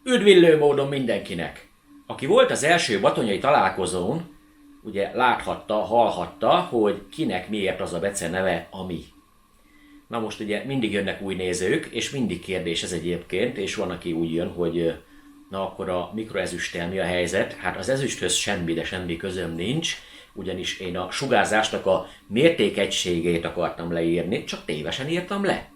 Üdvillő módon mindenkinek! Aki volt az első batonyai találkozón, ugye láthatta, hallhatta, hogy kinek miért az a beceneve, ami. Na most ugye mindig jönnek új nézők, és mindig kérdés ez egyébként, és van, aki úgy jön, hogy na akkor a mikroezüsttel mi a helyzet? Hát az ezüsthöz semmi, de semmi közöm nincs, ugyanis én a sugárzásnak a mértékegységét akartam leírni, csak tévesen írtam le.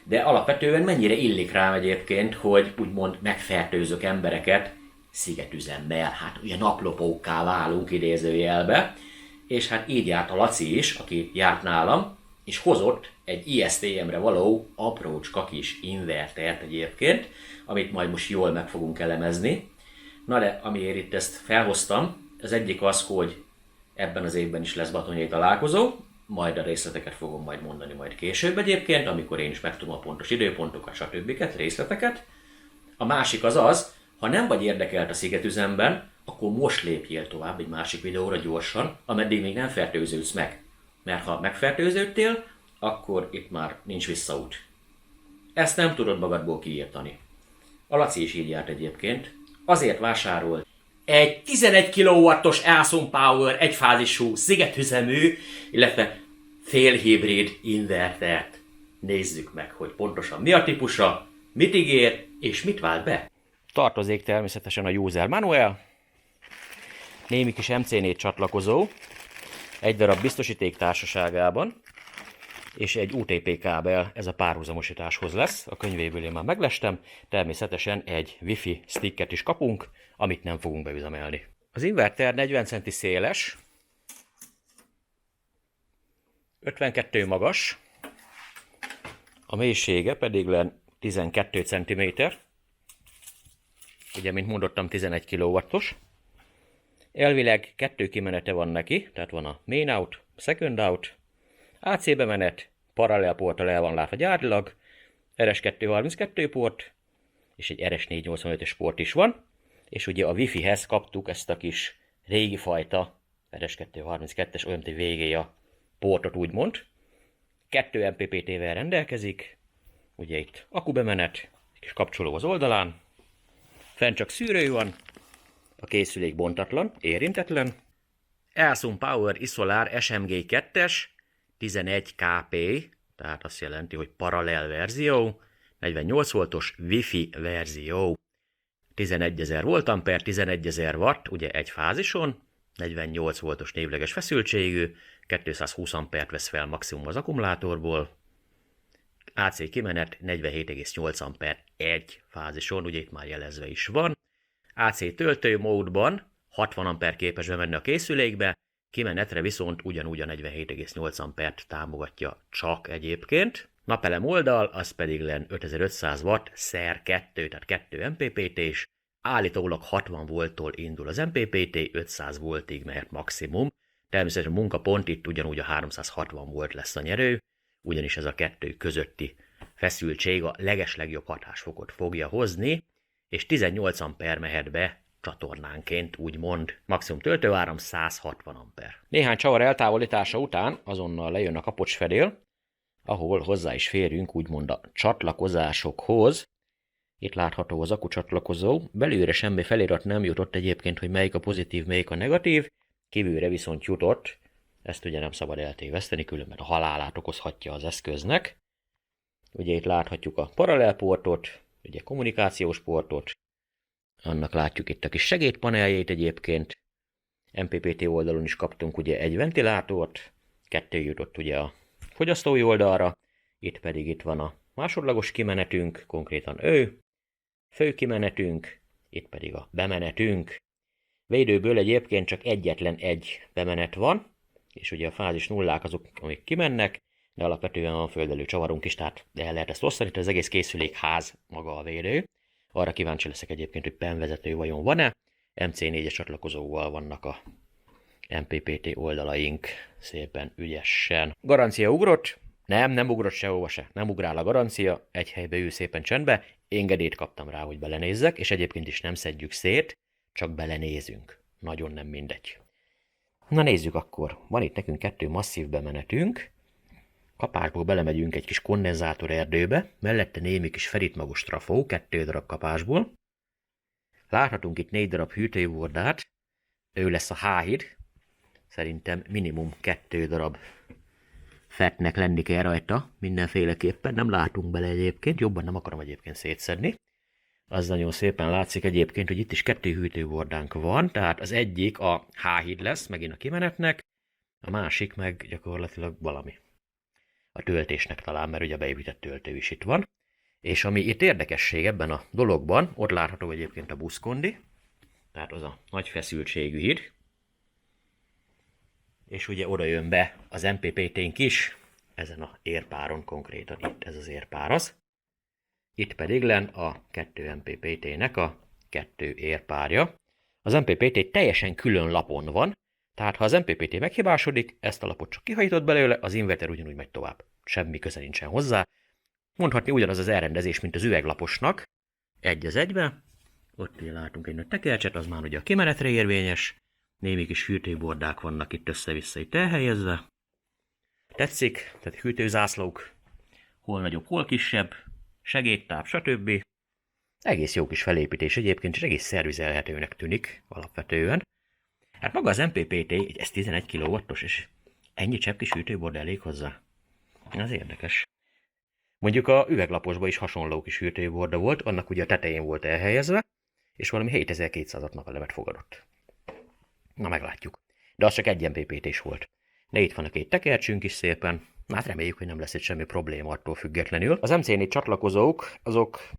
De alapvetően mennyire illik rám egyébként, hogy úgymond megfertőzök embereket szigetüzemmel, hát ugye naplopókká válunk idézőjelbe, és hát így járt a Laci is, aki járt nálam, és hozott egy ISTM-re való aprócska kis invertert egyébként, amit majd most jól meg fogunk elemezni. Na de amiért itt ezt felhoztam, az egyik az, hogy ebben az évben is lesz batonyai találkozó, majd a részleteket fogom majd mondani majd később egyébként, amikor én is megtudom a pontos időpontokat, stb. Részleteket. A másik az az, ha nem vagy érdekelt a szigetüzemben, akkor most lépjél tovább egy másik videóra gyorsan, ameddig még nem fertőződsz meg. Mert ha megfertőződtél, akkor itt már nincs visszaút. Ezt nem tudod magadból kiírtani. A Laci is így járt egyébként. Azért vásárolt egy 11 kW-os Elson Power egyfázisú szigetüzemű, illetve félhibrid invertert. Nézzük meg, hogy pontosan mi a típusa, mit ígér és mit vált be. Tartozik természetesen a user manual, némi kis MC4 csatlakozó, egy darab biztosíték társaságában, és egy UTP kábel, ez a párhuzamosításhoz lesz, a könyvéből én már meglestem, természetesen egy Wi-Fi sticket is kapunk, amit nem fogunk beüzemelni. Az inverter 40 cm széles, 52 magas, a mélysége pedig 12 cm, ugye mint mondottam 11 kW-os. Elvileg 2 kimenete van neki, tehát van a main out, second out, AC bemenet, parallel porttal el van látva gyárilag, RS232 port, és egy RS485-ös port is van, és ugye a Wi-Fi-hez kaptuk ezt a kis régi fajta RS232-es OMT VGA portot úgymond. 2 MPPT-vel rendelkezik, ugye itt akkubemenet, kis kapcsoló az oldalán, fent csak szűrő van, a készülék bontatlan, érintetlen. Elson Power Isolar SMG 2-es, 11 kp, tehát azt jelenti, hogy paralel verzió, 48 voltos Wi-Fi verzió, 11.000 volt, 11.000 watt, ugye egy fázison, 48 voltos névleges feszültségű, 220 ampert vesz fel maximum az akkumulátorból, AC kimenet 47,8 amper egy fázison, ugye itt már jelezve is van. AC töltő módban 60 amper képes bemenni a készülékbe, kimenetre viszont ugyanúgy a 47,8 ampert támogatja csak egyébként. Napelem oldal, az pedig 5500 watt x 2, tehát 2 MPPT-s, állítólag 60 volttól indul az MPPT, 500 voltig mehet maximum. Természetesen a munkapont itt ugyanúgy a 360 volt lesz a nyerő, ugyanis ez a kettő közötti feszültség a legeslegjobb hatásfokot fogja hozni, és 18 amper mehet be csatornánként, úgymond. Maximum töltőáram 160 amper. Néhány csavar eltávolítása után azonnal lejön a kapocsfedél, ahol hozzá is férünk úgymond a csatlakozásokhoz. Itt látható az akkucsatlakozó, belülre semmi felirat nem jutott egyébként, hogy melyik a pozitív, melyik a negatív, kívülre viszont jutott, ezt ugye nem szabad eltéveszteni, különben a halálát okozhatja az eszköznek. Ugye itt láthatjuk a paralelportot, ugye kommunikációs portot, annak látjuk itt a kis segédpaneljét egyébként, MPPT oldalon is kaptunk ugye egy ventilátort, 2 jutott ugye a fogyasztói oldalra, itt pedig itt van a másodlagos kimenetünk, konkrétan ő, főkimenetünk, itt pedig a bemenetünk. Védőből egyébként csak egyetlen egy bemenet van, és ugye a fázis nullák azok, amik kimennek, de alapvetően van földelő csavarunk is, tehát el lehet ezt osztani, tehát az egész készülék ház maga a védő. Arra kíváncsi leszek egyébként, hogy PEM vezető vajon van-e. MC4-es csatlakozóval vannak a MPPT oldalaink szépen ügyesen. Garancia ugrott? Nem ugrott sehova se. Nem ugrál a garancia, egy helybe ül szépen csendbe. Engedélyt kaptam rá, hogy belenézzek, és egyébként is nem szedjük szét, csak belenézünk. Nagyon nem mindegy. Na nézzük akkor. Van itt nekünk 2 masszív bemenetünk. Kapásból belemegyünk egy kis kondenzátor erdőbe, mellette némi kis feritmagos trafó, 2 darab kapásból. Láthatunk itt 4 darab hűtőbordát, ő lesz a H-híd, szerintem minimum 2 darab fettnek lenni kell rajta, mindenféleképpen, nem látunk bele egyébként, jobban nem akarom egyébként szétszedni. Az nagyon szépen látszik egyébként, hogy itt is 2 hűtőbordánk van, tehát az egyik a H-híd lesz, megint a kimenetnek, a másik meg gyakorlatilag valami. A töltésnek talán, mert ugye a beépített töltő is itt van. És ami itt érdekesség ebben a dologban, ott látható egyébként a buszkondi, tehát az a nagy feszültségű híd. És ugye oda jön be az MPPT-nk is, ezen a érpáron konkrétan, itt ez az érpár az. Itt pedig len a 2 MPPT-nek a 2 érpárja. Az MPPT teljesen külön lapon van, tehát ha az MPPT meghibásodik, ezt a lapot csak kihajított belőle, az inverter ugyanúgy megy tovább. Semmi köze nincsen hozzá. Mondhatni ugyanaz az elrendezés, mint az üveglaposnak. Egy az egybe. Ott ugye látunk egy nagy tekercset, az már ugye a kimenetre érvényes. Némi kis hűtőbordák vannak itt össze-vissza itt elhelyezve. Tetszik, tehát hűtőzászlók, hol nagyobb, hol kisebb, segédtáp, stb. Egész jó kis felépítés egyébként, és egész szervizelhetőnek tűnik alapvetően. Hát maga az MPPT, ez 11 kW-os, és ennyi csepp kis hűtőbord elég hozzá. Ez érdekes. Mondjuk a üveglaposban is hasonló kis hűtőborda volt, annak ugye a tetején volt elhelyezve, és valami 7200 napelemet fogadott. Na meglátjuk. De az csak egy MPPT-s volt. De itt van a 2 tekercsünk is szépen. Hát reméljük, hogy nem lesz itt semmi probléma attól függetlenül. Az MC4 csatlakozók, azok...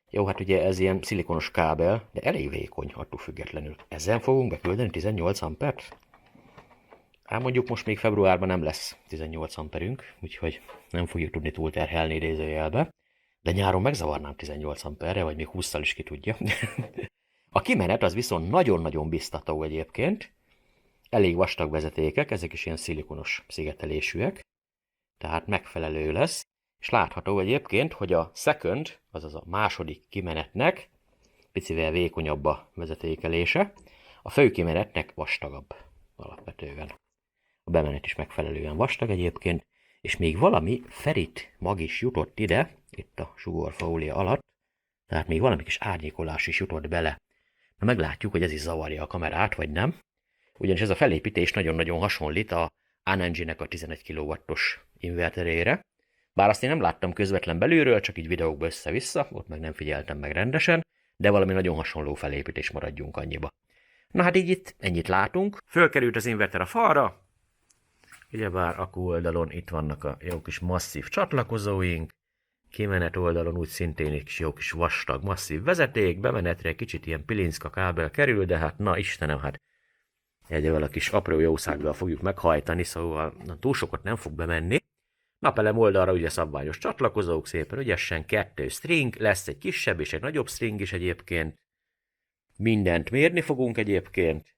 Jó, hát ugye ez ilyen szilikonos kábel, de elég vékony attól függetlenül. Ezzel fogunk beküldeni 18 ampert? Hát mondjuk most még februárban nem lesz 18 amperünk, úgyhogy nem fogjuk tudni túlterhelni idézőjelbe. De nyáron megzavarnám 18 amperre, vagy még 20-szal is ki tudja. A kimenet az viszont nagyon-nagyon biztató egyébként. Elég vastag vezetékek, ezek is ilyen szilikonos szigetelésűek. Tehát megfelelő lesz. És látható egyébként, hogy a second, azaz a második kimenetnek picivel vékonyabb a vezetékelése, a fő kimenetnek vastagabb alapvetően. A bemenet is megfelelően vastag egyébként, és még valami ferit mag is jutott ide, itt a sugorfólia alatt, tehát még valami kis árnyékolás is jutott bele. Na meglátjuk, hogy ez is zavarja a kamerát, vagy nem. Ugyanis ez a felépítés nagyon-nagyon hasonlít a Ananji-nek a 11 kW-os inverterére. Bár azt én nem láttam közvetlen belülről, csak így videókba össze-vissza, ott meg nem figyeltem meg rendesen, de valami nagyon hasonló felépítés, maradjunk annyiba. Na hát így itt ennyit látunk. Fölkerült az inverter a falra, ugyebár akku oldalon itt vannak a jó kis masszív csatlakozóink, kimenet oldalon úgy szintén egy kis jó kis vastag, masszív vezeték, bemenetre kicsit ilyen pilinszka kábel kerül, de hát na Istenem, hát egyébként a kis apró jószággal fogjuk meghajtani, szóval túl sokat nem fog bemenni. Napelem oldalra ugye szabványos csatlakozók, szépen ügyesen 2 string, lesz egy kisebb és egy nagyobb string is egyébként. Mindent mérni fogunk egyébként.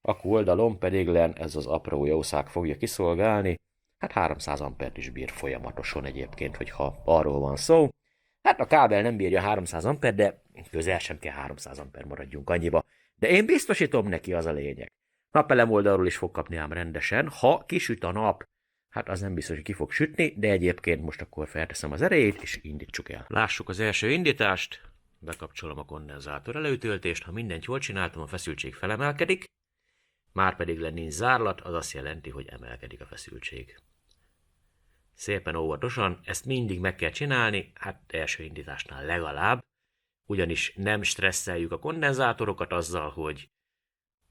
Akku oldalon pedig len ez az apró jószág fogja kiszolgálni. Hát 300 ampert is bír folyamatosan egyébként, hogyha arról van szó. Hát a kábel nem bírja 300 ampert, de közel sem kell 300 amper, maradjunk annyiba. De én biztosítom neki, az a lényeg. Napelem oldalról is fog kapni ám rendesen, ha kisüt a nap. Hát az nem biztos, hogy ki fog sütni, de egyébként most akkor felteszem az erejét, és indítsuk el. Lássuk az első indítást. Bekapcsolom a kondenzátor előtöltést, ha mindent jól csináltam, a feszültség felemelkedik. Márpedig nincs zárlat, az azt jelenti, hogy emelkedik a feszültség. Szépen óvatosan, ezt mindig meg kell csinálni, hát első indításnál legalább, ugyanis nem stresszeljük a kondenzátorokat azzal, hogy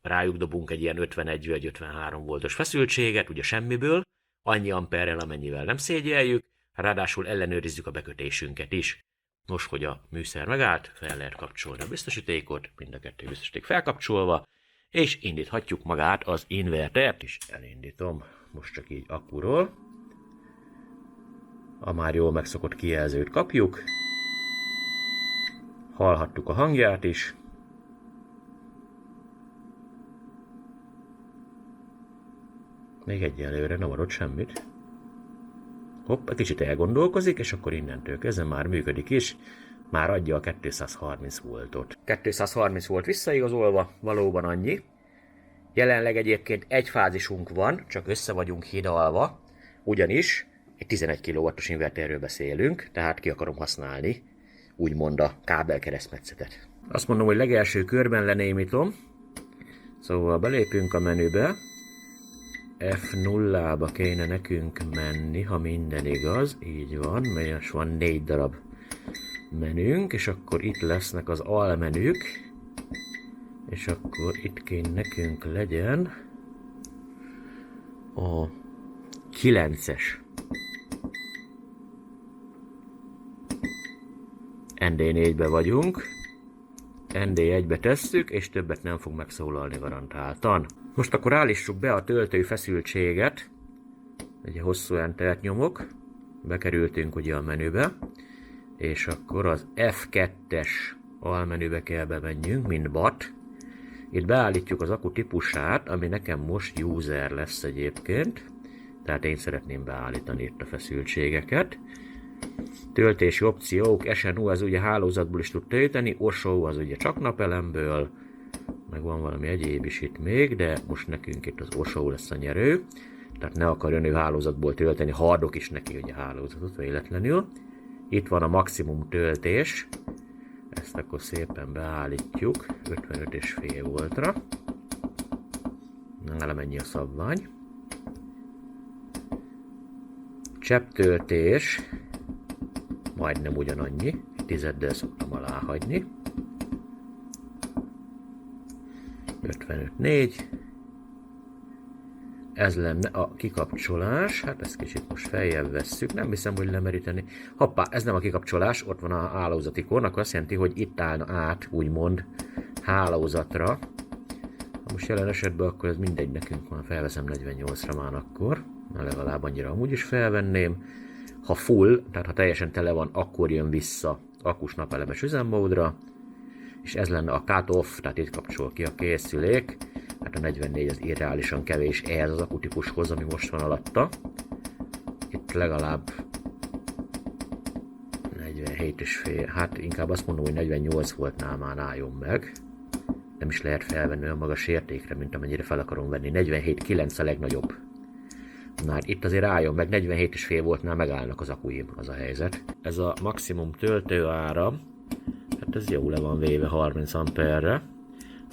rájuk dobunk egy ilyen 51 vagy 53 voltos feszültséget, ugye semmiből, annyi amperrel, amennyivel nem szégyeljük, ráadásul ellenőrizzük a bekötésünket is. Most, hogy a műszer megállt, fel lehet kapcsolni a biztosítékot, mind a 2 biztosíték felkapcsolva, és indíthatjuk magát az invertert is. Elindítom most csak így akkuról. A már jól megszokott kijelzőt kapjuk. Hallhattuk a hangját is. Még egyelőre nem adott semmit. Hopp, egy kicsit elgondolkozik, és akkor innentől kezdve már működik is. Már adja a 230 voltot. 230 volt visszaigazolva, valóban annyi. Jelenleg egyébként egy fázisunk van, csak össze vagyunk hidalva, ugyanis egy 11 kW-os inverterről beszélünk, tehát ki akarom használni, úgymond a kábelkeresztmetszetet. Azt mondom, hogy legelső körben lenémítom. Szóval belépünk a menübe. F0-ba kéne nekünk menni, ha minden igaz. Így van, melyes van 4 darab menünk, és akkor itt lesznek az almenük. És akkor itt kéne nekünk legyen a 9-es. ND4-be vagyunk. ND1-be tesszük, és többet nem fog megszólalni garantáltan. Most akkor állítsuk be a töltő feszültséget. Ugye hosszú entert nyomok. Bekerültünk ugye a menübe. És akkor az F2-es almenübe kell bemenjünk, mint BAT. Itt beállítjuk az akku típusát, ami nekem most user lesz egyébként. Tehát én szeretném beállítani itt a feszültségeket. Töltési opciók, SNU az ugye hálózatból is tud tölteni, OSO az ugye csak napelemből, meg van valami egyéb is itt még, de most nekünk itt az OSO lesz a nyerő. Tehát ne akarjon ő hálózatból tölteni, ha adok is neki ugye hálózatot véletlenül. Itt van a maximum töltés, ezt akkor szépen beállítjuk 55,5 voltra. Nálam ennyi a szabvány. Csepptöltés, majdnem ugyanannyi, 10-del szoktam aláhagyni. 55,4. Ez lenne a kikapcsolás, hát ezt kicsit most feljebb vesszük, nem hiszem, hogy lemeríteni. Hoppá, ez nem a kikapcsolás, ott van a hálózatikon, akkor azt jelenti, hogy itt állna át, úgymond, hálózatra. Ha most jelen esetben, akkor ez mindegy nekünk van, felveszem 48-ra már akkor, na legalább annyira amúgy is felvenném. Ha full, tehát ha teljesen tele van, akkor jön vissza akkus napelemes üzemmódra, és ez lenne a cut-off, tehát itt kapcsol ki a készülék. Hát a 44 az irreálisan kevés ehhez az akkutípushoz, ami most van alatta. Itt legalább 47,5, hát inkább azt mondom, hogy 48 voltnál már álljon meg. Nem is lehet felvenni olyan magas értékre, mint amennyire fel akarom venni. 47,9 a legnagyobb. Már itt azért álljon meg, 47,5 voltnál megállnak az akkuim, az a helyzet. Ez a maximum töltőára, hát ez jó le van véve 30 amperre.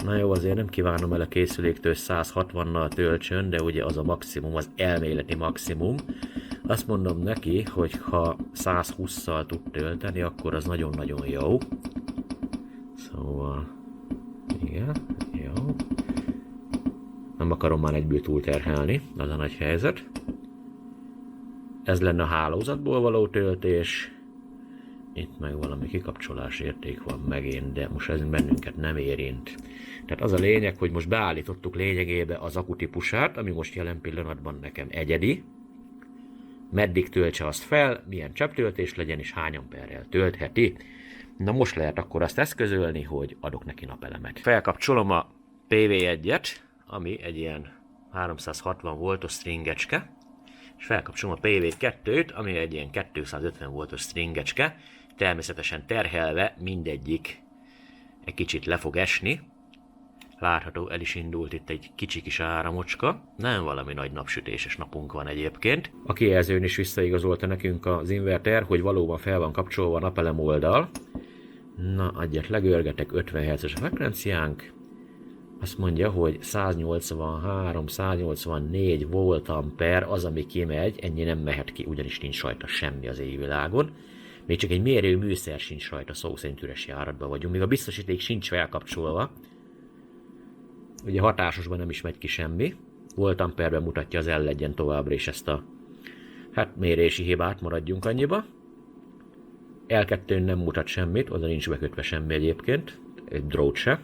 Na jó, azért nem kívánom el a készüléktől 160-nal töltsön, de ugye az a maximum, az elméleti maximum. Azt mondom neki, hogy ha 120-szal tud tölteni, akkor az nagyon-nagyon jó. Szóval, igen, jó. Nem akarom már egyből túlterhelni, az a nagy helyzet. Ez lenne a hálózatból való töltés. Itt meg valami kikapcsolás érték van megint, de most ez bennünket nem érint. Tehát az a lényeg, hogy most beállítottuk lényegébe az akkutípusát, ami most jelen pillanatban nekem egyedi. Meddig töltse azt fel, milyen csepptöltés legyen, és hány amperrel töltheti. Na most lehet akkor azt eszközölni, hogy adok neki napelemet. Felkapcsolom a PV1-et, ami egy ilyen 360 voltos stringecske, és felkapcsolom a PV2-t, ami egy ilyen 250 voltos stringecske, természetesen terhelve mindegyik egy kicsit le fog esni. Látható, el is indult itt egy kicsi kis áramocska, nem valami nagy napsütéses napunk van egyébként. A kijelzőn is visszaigazolta nekünk az inverter, hogy valóban fel van kapcsolva a napelem oldal. Na, egyet legörgetek, 50 Hz-es a frekvenciánk. Azt mondja, hogy 183-184 voltamper az, ami kimegy, ennyi nem mehet ki, ugyanis nincs rajta semmi az égvilágon. Még csak egy mérő műszer sincs rajta, szó szerint üres járatban vagyunk, még a biztosíték sincs felkapcsolva. Ugye hatásosban nem is megy ki semmi. Voltamperben mutatja az L1-en továbbra is ezt a mérési hibát, maradjunk annyiba. L2-n nem mutat semmit, oda nincs bekötve semmi egyébként, egy drót se.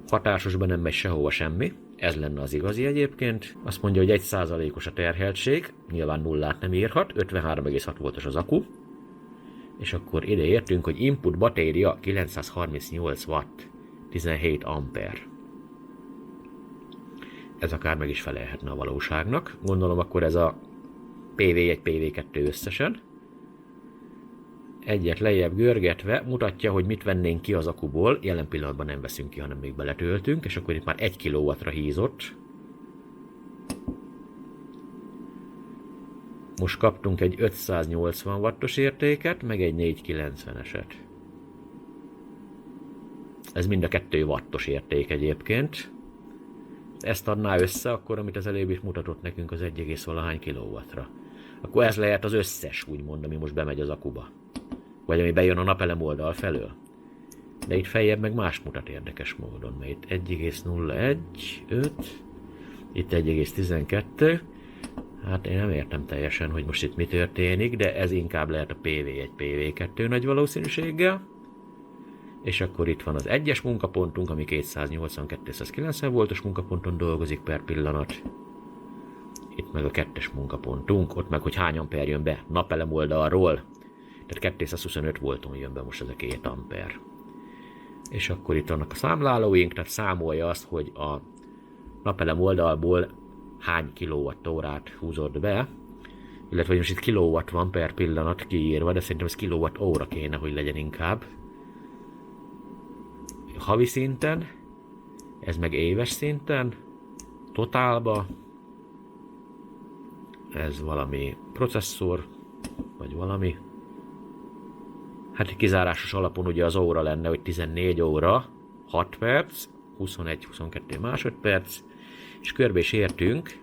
Hatásosban nem megy sehova semmi, ez lenne az igazi egyébként. Azt mondja, hogy 1%-os a terheltség, nyilván nullát nem írhat, 53,6 voltos az akku. És akkor ide értünk, hogy input batéria 938 watt, 17 amper. Ez akár meg is felelhetne a valóságnak. Gondolom akkor ez a PV1, PV2 összesen. Egyet lejjebb görgetve mutatja, hogy mit vennénk ki az akuból. Jelen pillanatban nem veszünk ki, hanem még beletöltünk, és akkor itt már 1 kW-ra hízott. Most kaptunk egy 580 wattos értéket, meg egy 490-eset. Ez mind a 2 wattos érték egyébként. Ezt adná össze akkor, amit az előbb is mutatott nekünk az 1,valahány kilowattra. Akkor ez lehet az összes, úgymond, ami most bemegy az akuba. Vagy ami bejön a napelem oldal felől. De itt feljebb meg más mutat érdekes módon, mert itt 1,01,5, itt 1,12. Hát én nem értem teljesen, hogy most itt mi történik, de ez inkább lehet a PV1, PV2 nagy valószínűséggel. És akkor itt van az 1-es munkapontunk, ami 280-290 voltos munkaponton dolgozik per pillanat. Itt meg a 2-es munkapontunk, ott meg, hogy hány amper jön be napelem oldalról. Tehát 225 volton jön be most ez a 2 amper. És akkor itt vannak a számlálóink, tehát számolja azt, hogy a napelem oldalból hány kilowattórát húzott be, illetve most itt kilowatt van per pillanat kiírva, de szerintem ez kilowatt óra kéne, hogy legyen inkább. Havi szinten, ez meg éves szinten, totálba, ez valami processzor, vagy valami. Hát kizárásos alapon ugye az óra lenne, hogy 14 óra, 6 perc, 21-22 másodperc, és körbe is értünk.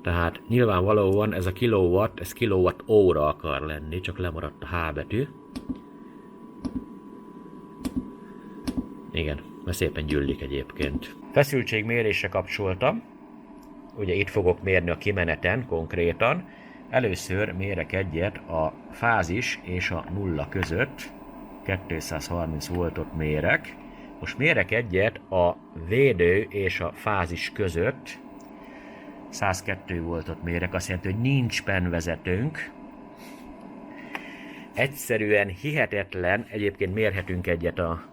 Tehát nyilvánvalóan ez a kilowatt, ez kilowatt óra akar lenni, csak lemaradt a H betű. Igen, mert szépen gyűlik egyébként. Feszültségmérésre kapcsoltam. Ugye itt fogok mérni a kimeneten konkrétan. Először mérek egyet a fázis és a nulla között. 230 voltot mérek. Most mérek egyet a védő és a fázis között. 102 voltot mérek, azt jelenti, hogy nincs penvezetőnk. Egyszerűen hihetetlen, egyébként mérhetünk egyet a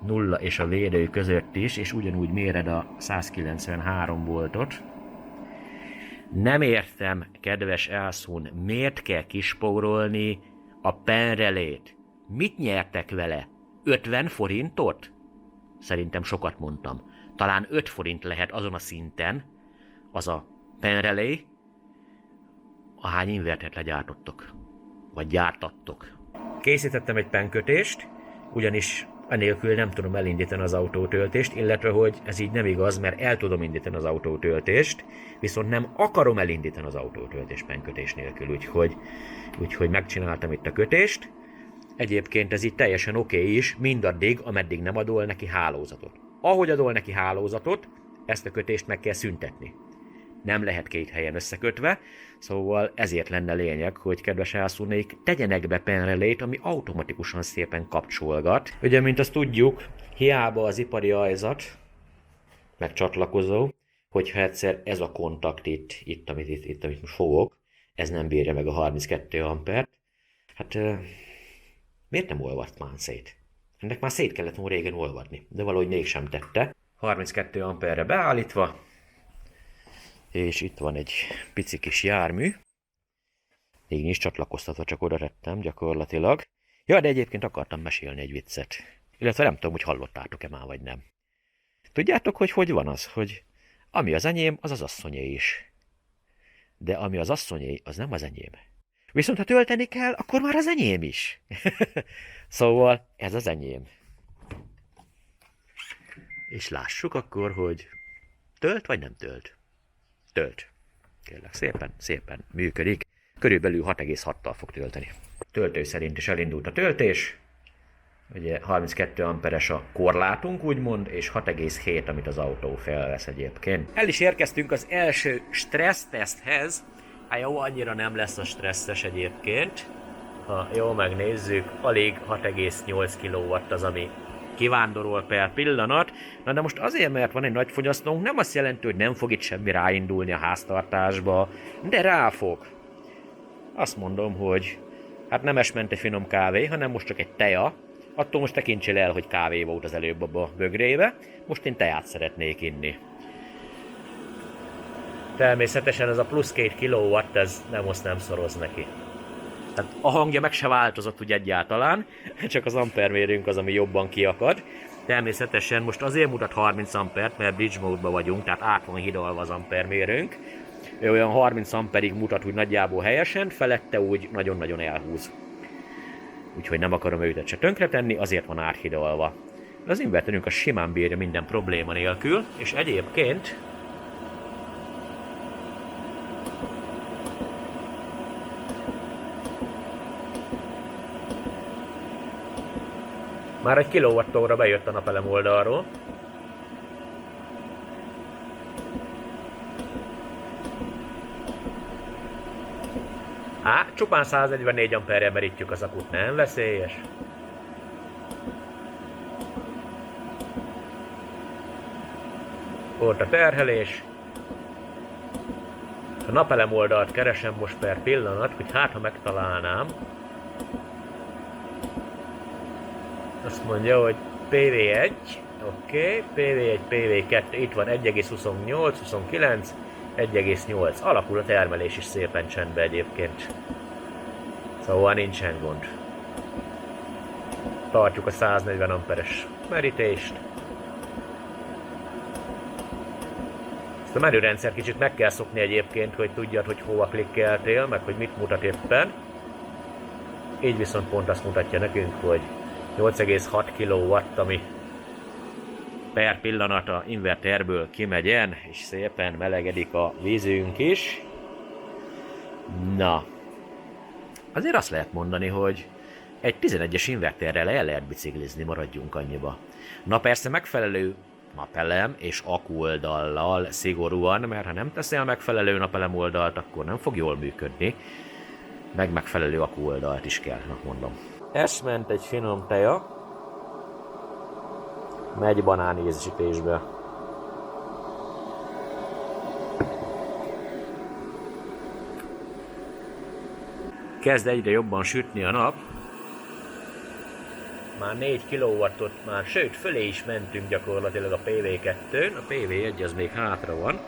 nulla és a védő között is, és ugyanúgy méred a 193 voltot. Nem értem, kedves Elszún, miért kell kispórolni a penrelét? Mit nyertek vele? 50 forintot? Szerintem sokat mondtam. Talán 5 forint lehet azon a szinten, az a penrelé, ahány invertert legyártottok. Vagy gyártattok. Készítettem egy penkötést, ugyanis enélkül nem tudom elindítani az autótöltést, illetve hogy ez így nem igaz, mert el tudom indítani az autótöltést, viszont nem akarom elindítani az autótöltést penkötés nélkül, úgyhogy megcsináltam itt a kötést. Egyébként ez így teljesen oké is, mindaddig, ameddig nem adol neki hálózatot. Ahogy adol neki hálózatot, ezt a kötést meg kell szüntetni. Nem lehet 2 helyen összekötve, szóval ezért lenne lényeg, hogy kedves elszúrnék, tegyenek be penrelét, ami automatikusan szépen kapcsolgat. Ugye, mint azt tudjuk, hiába az ipari ajzat, meg csatlakozó, hogyha egyszer ez a kontakt itt amit most fogok, ez nem bírja meg a 32 ampert, hát miért nem olvadt már szét? Ennek már szét kellett volna régen olvadni, de valahogy mégsem tette. 32 amperre beállítva, és itt van egy pici kis jármű. Még nincs csatlakoztatva, csak oda tettem gyakorlatilag. Ja, de egyébként akartam mesélni egy viccet. Illetve nem tudom, hogy hallottátok-e már, vagy nem. Tudjátok, hogy van az, hogy ami az enyém, az az asszonyé is. De ami az asszonyé, az nem az enyém. Viszont ha tölteni kell, akkor már az enyém is. Szóval ez az enyém. És lássuk akkor, hogy tölt vagy nem tölt. Tölt. Kérlek, szépen működik. Körülbelül 6,6-tal fog tölteni. Töltő szerint is elindult a töltés. Ugye 32 amperes a korlátunk, úgymond, és 6,7, amit az autó felvesz egyébként. El is érkeztünk az első stresszteszthez. Hát jó, annyira nem lesz a stresszes egyébként. Ha jól megnézzük, alig 6,8 kW az, ami kivándorol per pillanat. Na de most azért, mert van egy nagy fogyasztónk, nem azt jelenti, hogy nem fog itt semmi ráindulni a háztartásba, de ráfog. Azt mondom, hogy hát nem esmente finom kávé, hanem most csak egy teja. Attól most tekintsél el, hogy kávé volt az előbb abba a bögrébe. Most én teját szeretnék inni. Természetesen ez a plusz 2 kW, ez nem szoroz neki. Tehát a hangja meg se változott úgy egyáltalán, csak az ampermérőnk az, ami jobban kiakad. Természetesen most azért mutat 30 ampert, mert bridge módban vagyunk, tehát át van hidalva az ampermérőnk. Ő olyan 30 amperig mutat úgy nagyjából helyesen, felette úgy nagyon-nagyon elhúz. Úgyhogy nem akarom őket se tönkretenni, azért van áthidalva. De az inverterünk a simán bírja minden probléma nélkül, és egyébként már 1 kWh bejött a napelem oldalról. Csupán 144 amperrel merítjük az akut, nem veszélyes. Volt a terhelés. A napelem oldalt keresem most per pillanat, hogy ha megtalálnám. Azt mondja, hogy PV1, oké, PV1, PV2, itt van 1,28, 29, 1,8. Alakul a termelés is szépen csendbe egyébként. Szóval nincsen gond. Tartjuk a 140 amperes merítést. Ezt a menürendszer kicsit meg kell szokni egyébként, hogy tudjad, hogy hova klikkeltél, meg hogy mit mutat éppen. Így viszont pont azt mutatja nekünk, hogy 8,6 kW, ami per pillanat a inverterből kimegyen, és szépen melegedik a vízünk is. Na, azért azt lehet mondani, hogy egy 11-es inverterrel el lehet biciklizni, maradjunk annyiba. Na persze megfelelő napelem és akkuoldallal szigorúan, mert ha nem teszel megfelelő napelem oldalt, akkor nem fog jól működni. Meg megfelelő akkuoldalt is kell, mondom. Ez ment egy finom teja. Megy banán ízsítésbe. Kezd egyre jobban sütni a nap. Már 4 kW-ot már, sőt, fölé is mentünk gyakorlatilag a PV2-n, a PV1 az még hátra van,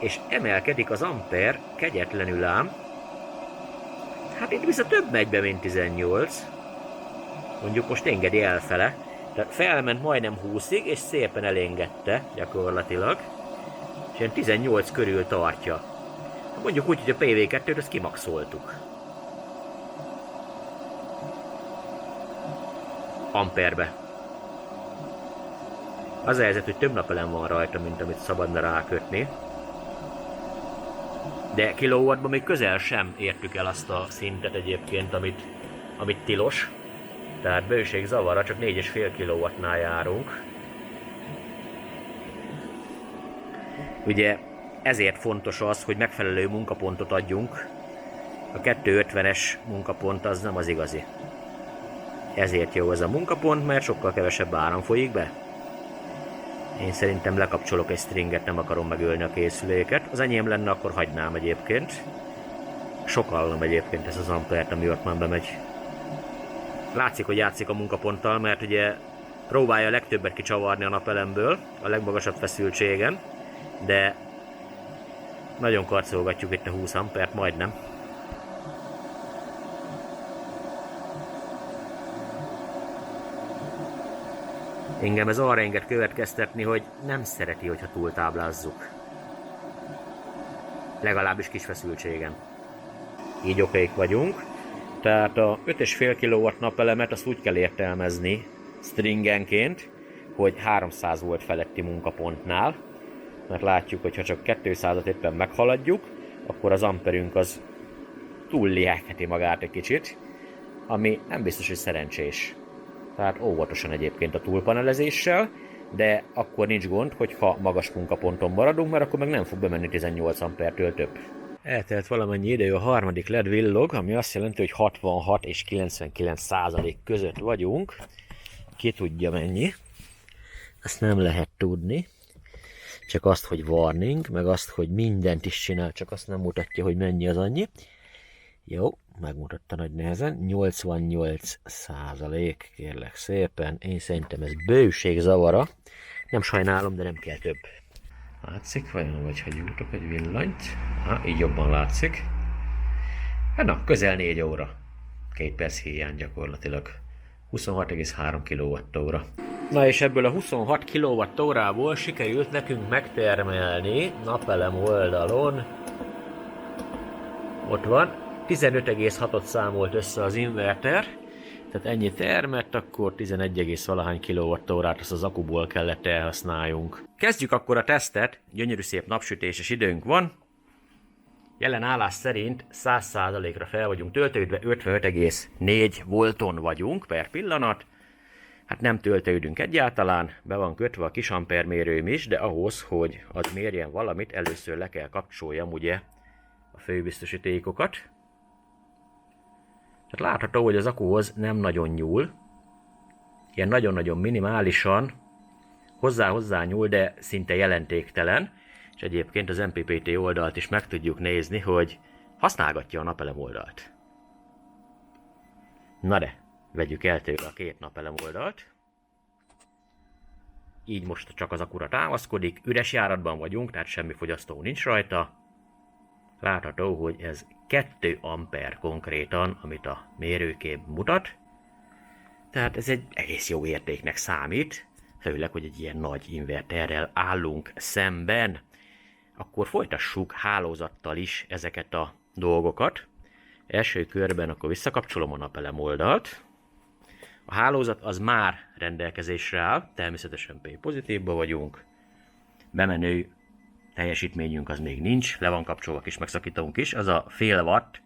és emelkedik az amper kegyetlenül ám. Hát itt vissza több megy be, mint 18. Mondjuk most engedi elfele. Tehát felment majdnem 20-ig, és szépen elengedte gyakorlatilag. És ilyen 18 körül tartja. Mondjuk úgy, hogy a PV2-t ezt kimaxoltuk. Amperbe. Az a helyzet, hogy több napelem van rajta, mint amit szabadna rákötni. De kilowattban még közel sem értük el azt a szintet egyébként, amit tilos. Tehát bőség zavara, csak 4,5 kW-nál járunk. Ugye ezért fontos az, hogy megfelelő munkapontot adjunk. A 250-es munkapont az nem az igazi. Ezért jó ez a munkapont, mert sokkal kevesebb áram folyik be. Én szerintem lekapcsolok egy stringet, nem akarom megölni a készüléket. Az enyém lenne, akkor hagynám egyébként. Sokallom egyébként ez az ampert, ami ott már bemegy. Látszik, hogy játszik a munkaponttal, mert ugye próbálja a legtöbbet kicsavarni a napelemből, a legmagasabb feszültségen, de nagyon karcolgatjuk itt a 20 ampert, majdnem. Engem ez arra enged következtetni, hogy nem szereti, hogyha túltáblázzuk. Legalábbis kis feszültségen. Így okék vagyunk. Tehát a 5,5 kW napelemet azt úgy kell értelmezni stringenként, hogy 300 volt feletti munkapontnál, mert látjuk, hogy ha csak 200-at éppen meghaladjuk, akkor az amperünk az túllihegheti magát egy kicsit, ami nem biztos, hogy szerencsés. Tehát óvatosan egyébként a túlpanelezéssel, de akkor nincs gond, hogyha magas munkaponton maradunk, mert akkor meg nem fog bemenni 18 ampertől több. Eltelt valamennyi idő, a harmadik LED villog, ami azt jelenti, hogy 66 és 99% között vagyunk. Ki tudja mennyi. Ezt nem lehet tudni. Csak azt, hogy warning, meg azt, hogy mindent is csinál, csak azt nem mutatja, hogy mennyi az annyi. Jó, megmutatta nagy nehezen. 88%, kérlek szépen. Én szerintem ez bőség zavara. Nem sajnálom, de nem kell több. Látszik vajon, vagy ha gyújtok egy villanyt? Így jobban látszik. Hát na, közel 4 óra. 2 perc hiány gyakorlatilag. 26,3 kWh. Na és ebből a 26 kWh-ból sikerült nekünk megtermelni napelem oldalon. Ott van. 15,6-ot számolt össze az inverter. Tehát ennyi termett, akkor 11,valahány kWh-t azt az akuból kellett elhasználjunk. Kezdjük akkor a tesztet, gyönyörű szép napsütéses időnk van. Jelen állás szerint 100%-ra fel vagyunk töltődve, 55,4 volton vagyunk per pillanat. Hát nem töltődünk egyáltalán, be van kötve a kis ampermérőm is, de ahhoz, hogy az mérjen valamit, először le kell kapcsoljam ugye a főbiztosítékokat. Tehát látható, hogy az akuhoz nem nagyon nyúl, ilyen nagyon-nagyon minimálisan hozzá nyúl, de szinte jelentéktelen, és egyébként az MPPT oldalt is meg tudjuk nézni, hogy használgatja a napelem oldalt. Na de, vegyük el tőle a két napelem oldalt. Így most csak az akura támaszkodik, üres járatban vagyunk, tehát semmi fogyasztó nincs rajta. Látható, hogy ez 2 amper konkrétan, amit a mérőkép mutat. Tehát ez egy egész jó értéknek számít, főleg, hogy egy ilyen nagy inverterrel állunk szemben. Akkor folytassuk hálózattal is ezeket a dolgokat. Első körben akkor visszakapcsolom a napelem oldalt. A hálózat az már rendelkezésre áll, természetesen P pozitívba vagyunk. Bemenő teljesítményünk az még nincs, le van kapcsolva kis megszakítónk is, az a fél watt,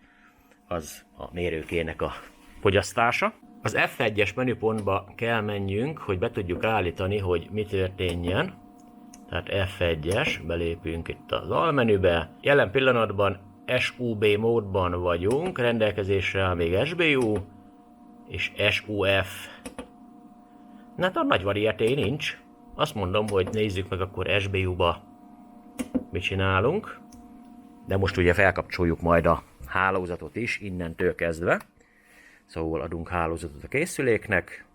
az a mérőkének a fogyasztása. Az F1-es menüpontba kell menjünk, hogy be tudjuk állítani, hogy mi történjen. Tehát F1-es, belépünk itt az almenübe. Jelen pillanatban SUB módban vagyunk, rendelkezésre áll még SBU és SUF. Na hát a nagy variété nincs. Azt mondom, hogy nézzük meg akkor SBU-ba mit csinálunk. De most ugye felkapcsoljuk majd a hálózatot is innentől kezdve. Szóval adunk hálózatot a készüléknek.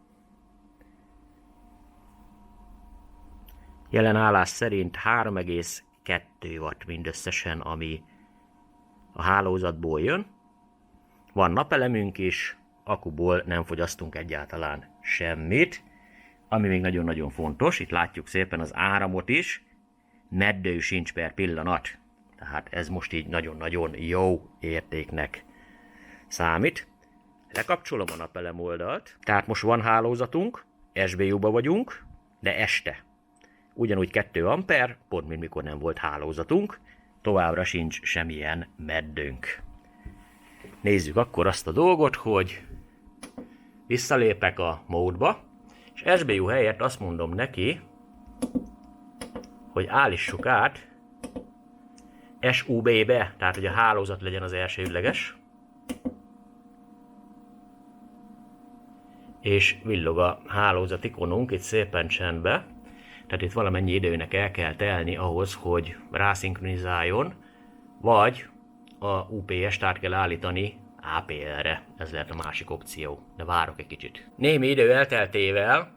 Jelen állás szerint 3,2 watt mindösszesen, ami a hálózatból jön. Van napelemünk is, akuból nem fogyasztunk egyáltalán semmit. Ami még nagyon-nagyon fontos, itt látjuk szépen az áramot is, meddő sincs per pillanat. Tehát ez most így nagyon-nagyon jó értéknek számít. Lekapcsolom a napelem oldalt, tehát most van hálózatunk, SBU-ba vagyunk, de este. Ugyanúgy 2 amper, pont mint mikor nem volt hálózatunk, továbbra sincs semmilyen meddőnk. Nézzük akkor azt a dolgot, hogy visszalépek a módba, és SBU helyett azt mondom neki, hogy állítsuk át SUB-be, tehát hogy a hálózat legyen az elsődleges. És villog a hálózat ikonunk itt szépen csendbe. Tehát itt valamennyi időnek el kell telni ahhoz, hogy rászinkronizáljon, vagy a UPS-t át kell állítani APL-re. Ez lehet a másik opció, de várok egy kicsit. Némi idő elteltével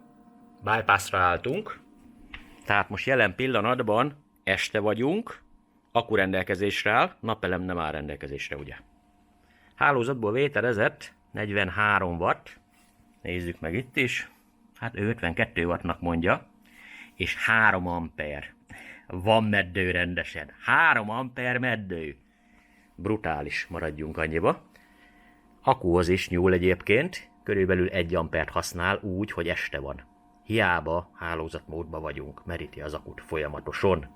bypassra álltunk, tehát most jelen pillanatban este vagyunk, akku rendelkezésre áll, napelem nem áll rendelkezésre, ugye. Hálózatból vételezett 43 watt, nézzük meg itt is, hát ő 52 wattnak mondja, és 3 amper. Van meddő rendesen. 3 amper meddő. Brutális, maradjunk annyiba. Akkuhoz is nyúl egyébként, körülbelül 1 ampert használ úgy, hogy este van. Hiába hálózatmódban vagyunk, meríti az akut folyamatosan.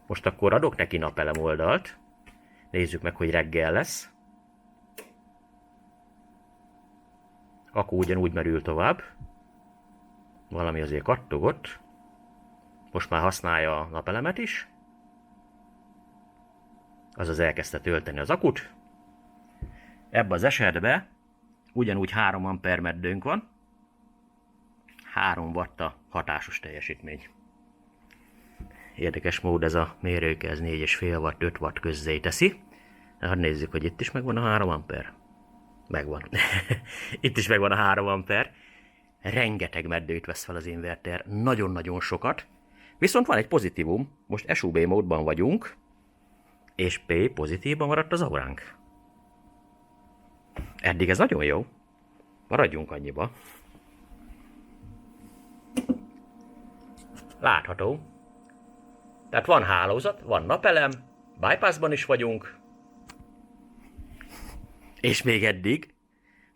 Most akkor adok neki napelem oldalt. Nézzük meg, hogy reggel lesz. Akku ugyanúgy merül tovább. Valami azért kattogott. Most már használja a napelemet is. Azaz elkezdte tölteni az akut. Ebben az esetben ugyanúgy 3 amper meddőnk van. 3 watt a hatásos teljesítmény. Érdekes mód ez a mérőke, ez 4,5 watt, 5 watt közzé teszi. Hát nézzük, hogy itt is megvan a 3 amper. Megvan. Itt is megvan a 3 amper. Rengeteg meddőt vesz fel az inverter, nagyon-nagyon sokat. Viszont van egy pozitívum, most SUB módban vagyunk, és P pozitívban maradt az auránk. Eddig ez nagyon jó. Maradjunk annyiba. Látható. Tehát van hálózat, van napelem, bypassban is vagyunk, és még eddig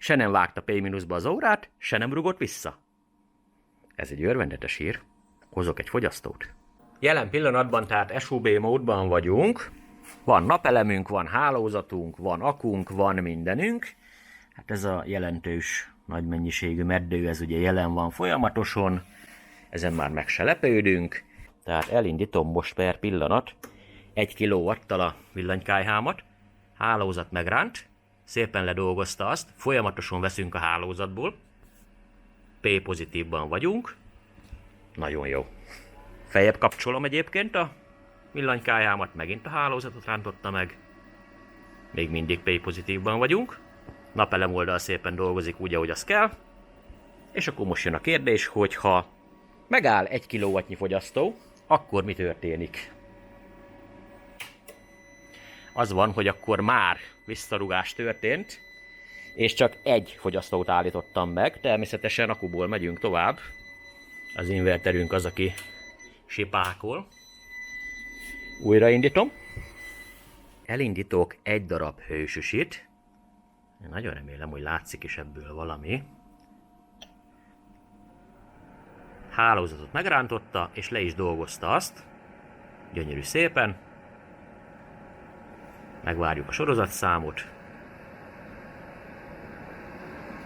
se nem vágta P-ba az órát, se nem rugott vissza. Ez egy örvendetes hír. Hozok egy fogyasztót. Jelen pillanatban tehát SUB módban vagyunk. Van napelemünk, van hálózatunk, van akunk, van mindenünk. Hát ez a jelentős nagy mennyiségű meddő, ez ugye jelen van folyamatosan. Ezen már meg se lepődünk. Tehát elindítom most per pillanat 1 kW-tal a villanykályhámat. Hálózat megránt. Szépen ledolgozta azt. Folyamatosan veszünk a hálózatból. P pozitívban vagyunk. Nagyon jó. Feljebb kapcsolom egyébként a villanykályhámat, megint a hálózatot rántotta meg. Még mindig P pozitívban vagyunk. Napelem oldal szépen dolgozik úgy, ahogy az kell. És akkor most jön a kérdés, hogy ha megáll 1 kW fogyasztó, akkor mi történik? Az van, hogy akkor már visszarugás történt, és csak egy fogyasztót állítottam meg. Természetesen akuból megyünk tovább. Az inverterünk az, aki sipákol. Újraindítom. Elindítok egy darab hősüsit. Én nagyon remélem, hogy látszik is ebből valami. Hálózatot megrántotta, és le is dolgozta azt. Gyönyörű szépen. Megvárjuk a sorozatszámot.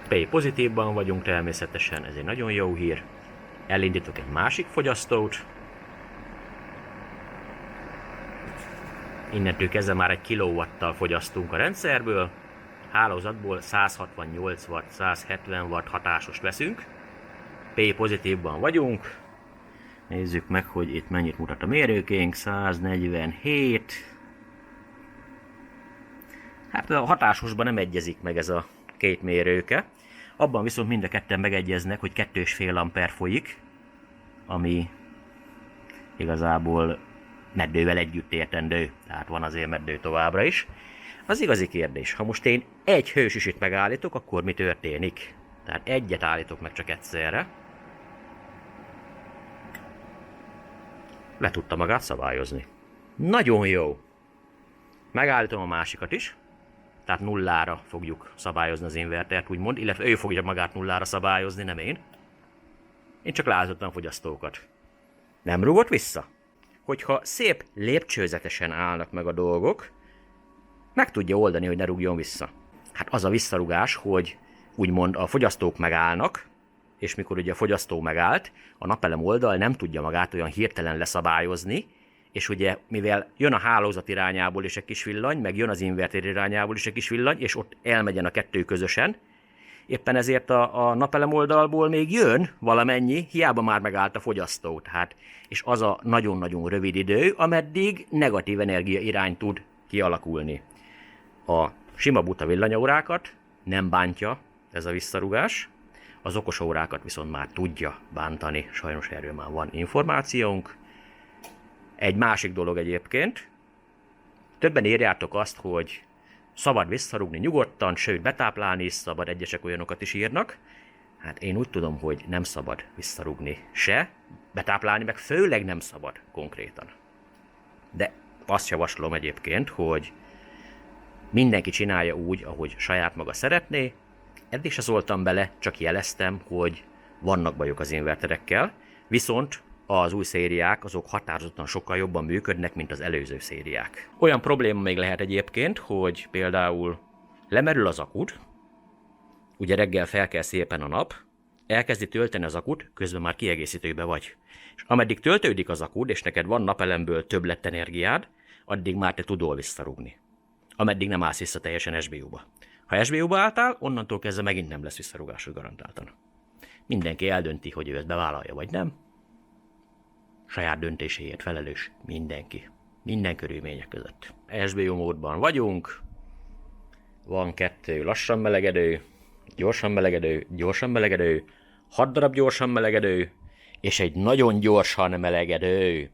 P pozitívban vagyunk természetesen, ez egy nagyon jó hír. Elindítok egy másik fogyasztót. Innentől kezdve már 1 kW-tal fogyasztunk a rendszerből. Hálózatból 168 W, 170 W hatásost veszünk. P pozitívban vagyunk. Nézzük meg, hogy itt mennyit mutat a mérőkénk. 147. Hát a hatásosban nem egyezik meg ez a két mérőke. Abban viszont mind a ketten megegyeznek, hogy 2,5 ampere folyik, ami igazából meddővel együtt értendő, tehát van azért meddő továbbra is. Az igazi kérdés, ha most én egy hősüsit megállítok, akkor mi történik? Tehát egyet állítok meg csak egyszerre. Le tudta magát szabályozni. Nagyon jó! Megállítom a másikat is. Tehát nullára fogjuk szabályozni az invertert, úgymond, illetve ő fogja magát nullára szabályozni, nem én. Én csak leállítottam a fogyasztókat. Nem rúgott vissza? Hogyha szép lépcsőzetesen állnak meg a dolgok, meg tudja oldani, hogy ne rúgjon vissza. Hát az a visszarugás, hogy úgymond a fogyasztók megállnak, és mikor ugye a fogyasztó megállt, a napelem oldal nem tudja magát olyan hirtelen leszabályozni, és ugye, mivel jön a hálózat irányából is egy kis villany, meg jön az inverter irányából is egy kis villany, és ott elmegyen a kettő közösen, éppen ezért a napelem oldalból még jön valamennyi, hiába már megállt a fogyasztó. Tehát, és az a nagyon-nagyon rövid idő, ameddig negatív energia irány tud kialakulni. A sima buta villanyórákat nem bántja ez a visszarugás, az okos órákat viszont már tudja bántani, sajnos erről már van információnk. Egy másik dolog egyébként, többen írjátok azt, hogy szabad visszarúgni nyugodtan, sőt betáplálni is szabad, egyesek olyanokat is írnak. Hát én úgy tudom, hogy nem szabad visszarúgni se, betáplálni meg főleg nem szabad konkrétan. De azt javaslom egyébként, hogy mindenki csinálja úgy, ahogy saját maga szeretné. Eddig se szóltam bele, csak jeleztem, hogy vannak bajok az inverterekkel, viszont az új szériák azok határozottan sokkal jobban működnek, mint az előző szériák. Olyan probléma még lehet egyébként, hogy például lemerül az akud, ugye reggel fel kell szépen a nap, elkezdi tölteni az akut, közben már kiegészítőbe vagy. És ameddig töltődik az akud, és neked van napelemből többlet energiád, addig már te tudol visszarúgni. Ameddig nem állsz vissza teljesen SBU-ba. Ha SBU-ba álltál, onnantól kezdve megint nem lesz visszarúgásod garantáltan. Mindenki eldönti, hogy ő ezt bevállalja, vagy nem. Saját döntéséért felelős mindenki. Minden körülmények között. SBU módban vagyunk. Van 2 lassan melegedő, gyorsan melegedő, gyorsan melegedő, 6 darab gyorsan melegedő, és egy nagyon gyorsan melegedő.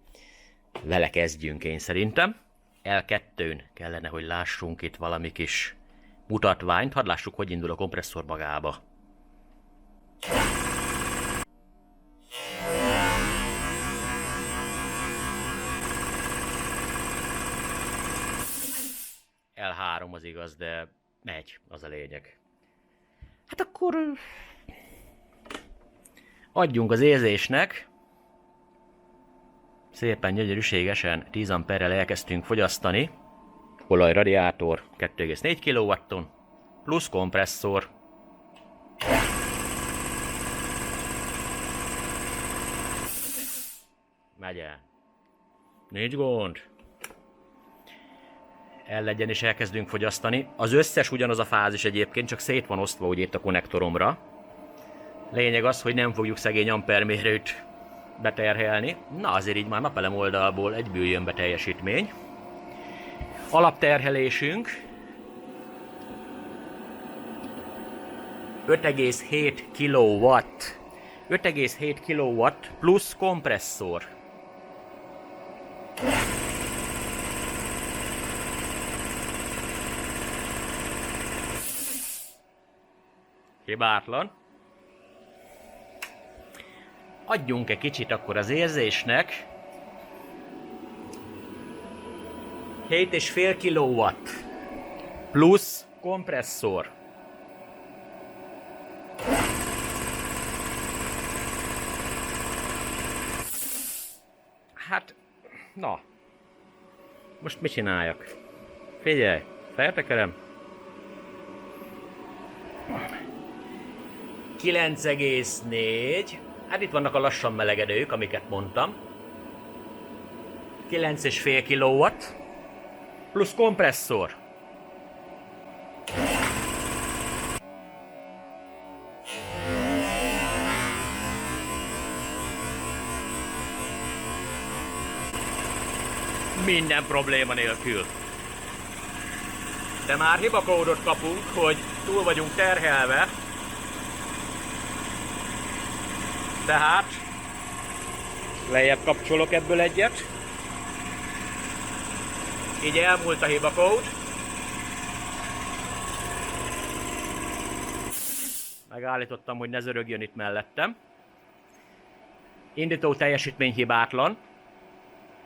Vele kezdjünk én szerintem. L2-n kellene, hogy lássunk itt valami kis mutatványt. Hadd lássuk, hogy indul a kompresszor magába. L3 az igaz, de megy, az a lényeg. Hát akkor adjunk az érzésnek. Szépen gyönyörűségesen 10 amperrel elkezdtünk fogyasztani. Olajradiátor 2,4 kW-on, plusz kompresszor. Megy el. Nincs gond. Ellegyen és elkezdünk fogyasztani. Az összes ugyanaz a fázis egyébként, csak szét van osztva úgy itt a konnektoromra. Lényeg az, hogy nem fogjuk szegény ampermérőt beterhelni. Na azért így már napelem oldalból egyből jön be teljesítmény. Alapterhelésünk 5,7 kW. 5,7 kW plusz kompresszor. Hibátlan. Adjunk egy kicsit akkor az érzésnek. 7,5 kW plusz kompresszor. Hát, na. Most mit csináljak? Figyelj, feltekerem. 9,4. Hát itt vannak a lassan melegedők, amiket mondtam. 9,5 kW plusz kompresszor. Minden probléma nélkül. De már hibakódot kapunk, hogy túl vagyunk terhelve. Tehát lejjebb kapcsolok ebből egyet. Így elmúlt a hibakód. Megállítottam, hogy ne zörögjön itt mellettem. Indító teljesítmény hibátlan.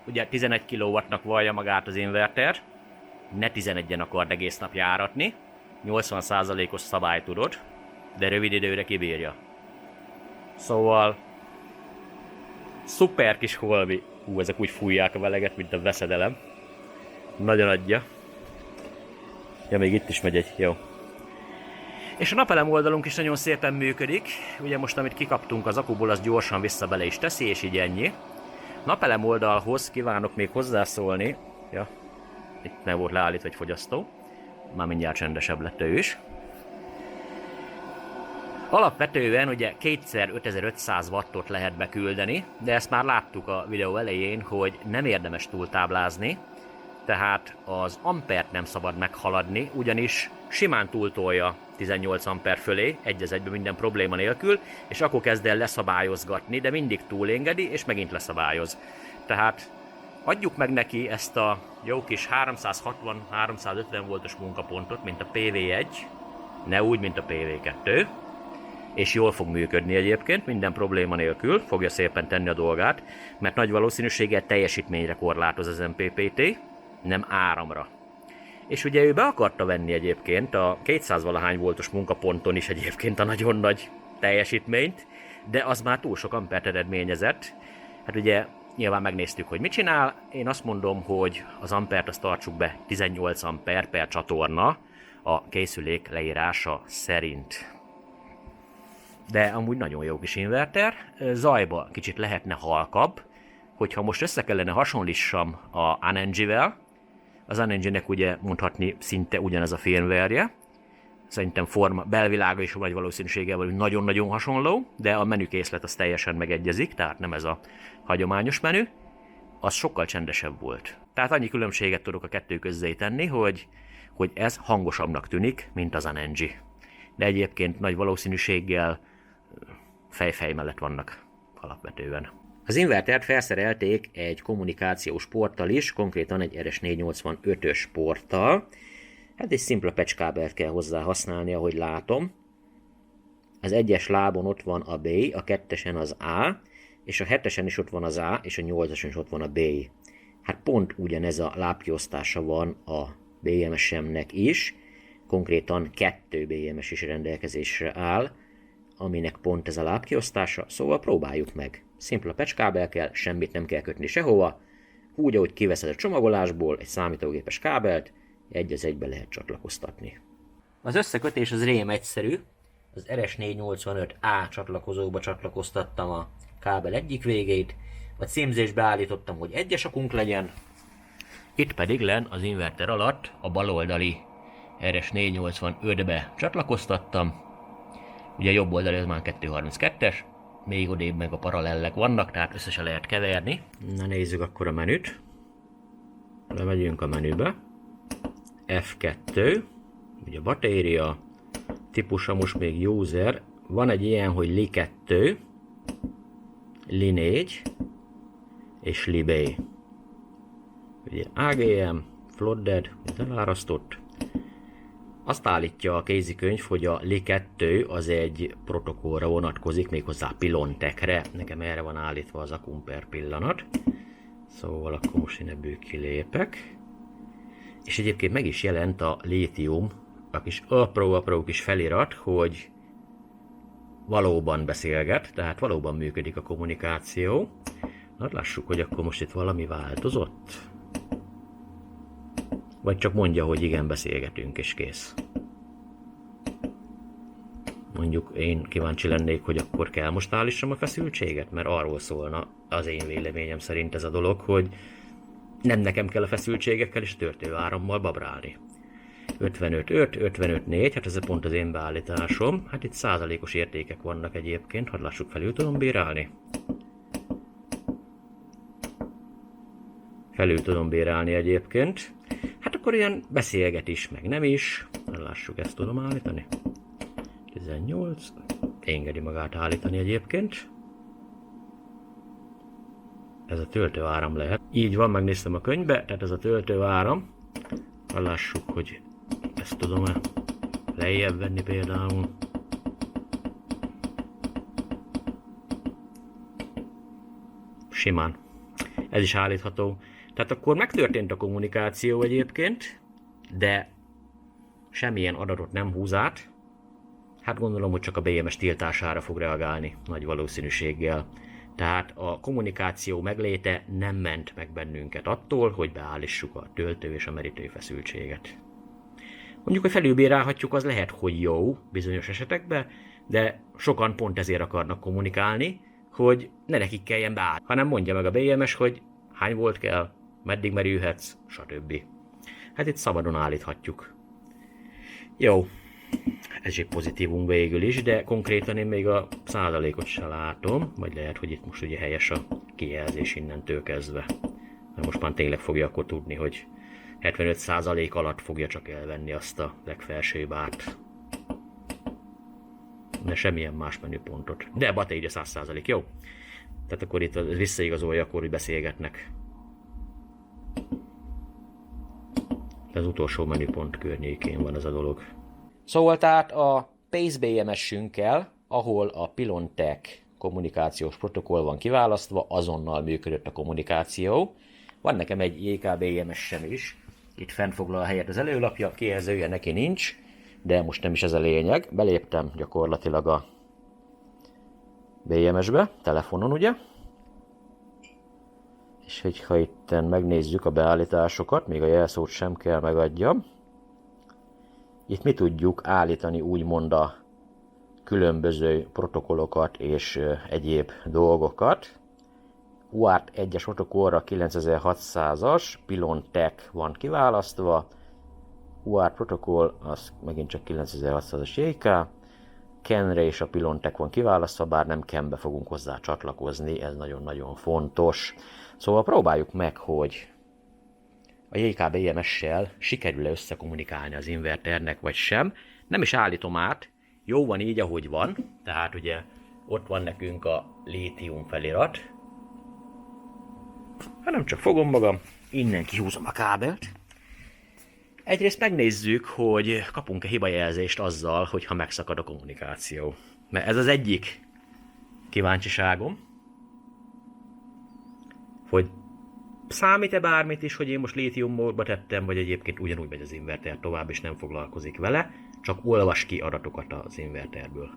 Ugye 11 kW-nak vallja magát az inverter. Ne 11-en akard egész nap járatni. 80%-os szabály tudod, de rövid időre kibírja. Szóval szuper kis holmi. Ezek úgy fújják a meleget, mint a veszedelem. Nagyon adja. Ja, még itt is megy egy, jó. És a napelem oldalunk is nagyon szépen működik. Ugye most, amit kikaptunk az akuból, az gyorsan vissza bele is teszi, és így ennyi. Napelem oldalhoz kívánok még hozzászólni. Ja, itt nem volt leállítva egy fogyasztó. Már mindjárt csendesebb lett ő is. Alapvetően ugye 2x5500 wattot lehet beküldeni, de ezt már láttuk a videó elején, hogy nem érdemes túltáblázni, tehát az ampert nem szabad meghaladni, ugyanis simán túltolja 18 amper fölé, egy az egyben minden probléma nélkül, és akkor kezd el leszabályozgatni, de mindig túlengedi, és megint leszabályoz. Tehát adjuk meg neki ezt a jó kis 360-350 voltos munkapontot, mint a PV1, ne úgy, mint a PV2, és jól fog működni egyébként, minden probléma nélkül, fogja szépen tenni a dolgát, mert nagy valószínűséggel teljesítményre korlátoz az MPPT, nem áramra. És ugye ő be akarta venni egyébként a 200 valahány voltos munkaponton is egyébként a nagyon nagy teljesítményt, de az már túl sok ampert eredményezett. Hát ugye nyilván megnéztük, hogy mit csinál. Én azt mondom, hogy az ampert azt tartsuk be 18 amper per csatorna a készülék leírása szerint. De amúgy nagyon jó kis inverter. Zajba kicsit lehetne halkabb, hogyha most össze kellene hasonlítsam a Anengy-vel. Az Anengy-nek ugye mondhatni szinte ugyanez a firmware-je. Szerintem belvilága is vagy valószínűséggel nagyon-nagyon hasonló, de a menükészlet az teljesen megegyezik, tehát nem ez a hagyományos menü. Az sokkal csendesebb volt. Tehát annyi különbséget tudok a kettő közé tenni, hogy ez hangosabbnak tűnik, mint az Anengy. De egyébként nagy valószínűséggel fej mellett vannak alapvetően. Az invertert felszerelték egy kommunikációs porttal is, konkrétan egy RS485-ös porttal. Hát egy szimpla patchkábelt kell hozzá használni, ahogy látom. Az egyes lábon ott van a B, a kettesen az A, és a 7-esen is ott van az A, és a 8-ason is ott van a B. Hát pont ugyanez a lábkiosztása van a BMS-emnek is. konkrétan 2 BMS is rendelkezésre áll, aminek pont ez a lábkiosztása, szóval próbáljuk meg. Szimpla patchkábel kell, semmit nem kell kötni sehova, úgy, ahogy kiveszed a csomagolásból egy számítógépes kábelt, egy az egybe lehet csatlakoztatni. Az összekötés az rém egyszerű, az RS485A csatlakozóba csatlakoztattam a kábel egyik végét, a címzésbe állítottam, hogy egyes akunk legyen, itt pedig len az inverter alatt a baloldali RS485-be csatlakoztattam, ugye jobb oldali az már 232-es, még odébb meg a paralellek vannak, tehát összesen lehet keverni. Na nézzük akkor a menüt. Lemegyünk a menübe. F2, ugye batéria, típusa most még user, van egy ilyen, hogy Li2, Li4 és Li-B. Ugye AGM, flooded, elárasztott. Azt állítja a kézikönyv, hogy a Li2 az egy protokollra vonatkozik, méghozzá Pilontechre. Nekem erre van állítva az akkum per pillanat. Szóval akkor most én ebből kilépek. És egyébként meg is jelent a lítium, a kis apró kis felirat, hogy valóban beszélget, tehát valóban működik a kommunikáció. Na, lássuk, hogy akkor most itt valami változott. Vagy csak mondja, hogy igen, beszélgetünk, és kész. Mondjuk én kíváncsi lennék, hogy akkor kell most állítsam a feszültséget, mert arról szólna az én véleményem szerint ez a dolog, hogy nem nekem kell a feszültségekkel és töltőárammal babrálni. 55.5, 55.4, hát ez pont az én beállításom. Hát itt százalékos értékek vannak egyébként, hadd lássuk, felül tudom bírálni. Felül tudom bírálni egyébként. Hát akkor ilyen beszélget is, meg nem is. Lássuk, ezt tudom állítani. 18. Engedi magát állítani egyébként. Ez a töltőáram lehet. Így van, megnéztem a könyvbe, tehát ez a töltőáram. Lássuk, hogy ezt tudom-e lejjebb venni például. Simán. Ez is állítható. Tehát akkor megtörtént a kommunikáció egyébként, de semmilyen adatot nem húz át. Hát gondolom, hogy csak a BMS tiltására fog reagálni nagy valószínűséggel. Tehát a kommunikáció megléte nem ment meg bennünket attól, hogy beállítsuk a töltő és a merítő feszültséget. Mondjuk, hogy felülbírálhatjuk, az lehet, hogy jó bizonyos esetekben, de sokan pont ezért akarnak kommunikálni, hogy ne nekik kelljen beállni, hanem mondja meg a BMS, hogy hány volt kell, meddig merülhetsz, stb. Hát itt szabadon állíthatjuk. Jó, ez egy pozitívum végül is, de konkrétan én még a százalékot se látom, vagy lehet, hogy itt most ugye helyes a kijelzés innentől kezdve. Mert most már tényleg fogja akkor tudni, hogy 75% alatt fogja csak elvenni azt a legfelsőbb árt. De semmilyen más menüpontot. De batéria 100%, jó? Tehát akkor itt visszaigazolja, akkor hogy beszélgetnek. Az utolsó menüpont környékén van ez a dolog. Szóval tehát a Pace BMS-ünkkel, ahol a Pilontech kommunikációs protokoll van kiválasztva, azonnal működött a kommunikáció. Van nekem egy JK-BMS-sem is, itt fent foglal a helyet az előlapja, kijelzője neki nincs, de most nem is ez a lényeg. Beléptem gyakorlatilag a BMS-be, telefonon ugye. És hogyha itten megnézzük a beállításokat, még a jelszót sem kell megadjam. Itt mi tudjuk állítani úgymond a különböző protokollokat és egyéb dolgokat. UART 1-es protokollra 9600-as, Pilontech van kiválasztva. UART protokoll, az megint csak 9600-as JK. Kenre és a Pilontech van kiválasztva, bár nem Kenbe fogunk hozzá csatlakozni, ez nagyon-nagyon fontos. Szóval próbáljuk meg, hogy a JK-BMS-sel sikerül-e összekommunikálni az inverternek, vagy sem. Nem is állítom át, jó van így, ahogy van, tehát ugye ott van nekünk a lítium felirat, hanem csak fogom magam, innen kihúzom a kábelt. Egyrészt megnézzük, hogy kapunk-e hibajelzést azzal, hogyha megszakad a kommunikáció. Mert ez az egyik kíváncsiságom, hogy Számít-e bármit is, hogy én most lítium módba tettem, vagy egyébként ugyanúgy megy az inverter tovább, és nem foglalkozik vele, csak olvas ki adatokat az inverterből.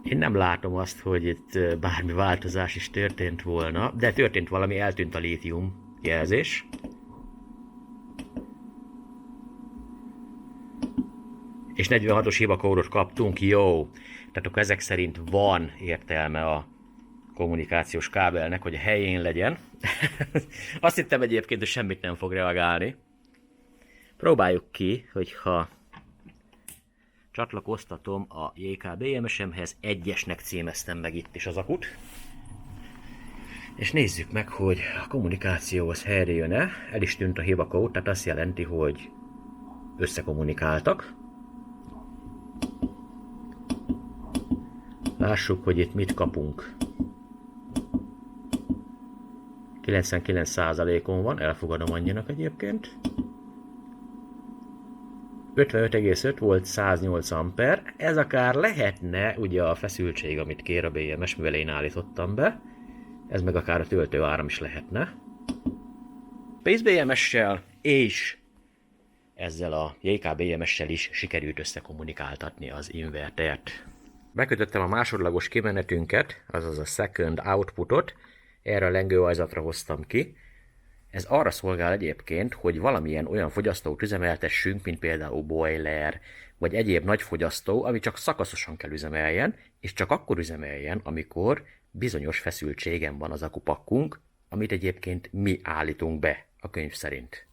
Én nem látom azt, hogy itt bármi változás is történt volna, de történt valami, eltűnt a lítium jelzés. És 46-os hibakódot kaptunk, jó. Tehát akkor ezek szerint van értelme a kommunikációs kábelnek, hogy a helyén legyen. Azt hittem egyébként, hogy semmit nem fog reagálni. Próbáljuk ki, hogyha csatlakoztatom a JK-BMS-emhez, 1-esnek címeztem meg itt is az akut. És nézzük meg, hogy a kommunikációhoz helyre jön-e. El is tűnt a hibakód, tehát azt jelenti, hogy összekommunikáltak. Lássuk, hogy itt mit kapunk. 99%-on van, elfogadom annyinak egyébként. 55,5 volt 108 amper, ez akár lehetne ugye a feszültség, amit kér a BMS, mivel én állítottam be. Ez meg akár a töltőáram is lehetne. Pace BMS-sel és ezzel a JK BMS-sel is sikerült összekommunikáltatni az invertert. Bekötöttem a másodlagos kimenetünket, azaz a second outputot, erre a lengőajzatra hoztam ki. Ez arra szolgál egyébként, hogy valamilyen olyan fogyasztót üzemeltessünk, mint például boiler, vagy egyéb nagy fogyasztó, ami csak szakaszosan kell üzemeljen, és csak akkor üzemeljen, amikor bizonyos feszültségen van az akupakkunk, amit egyébként mi állítunk be a könyv szerint.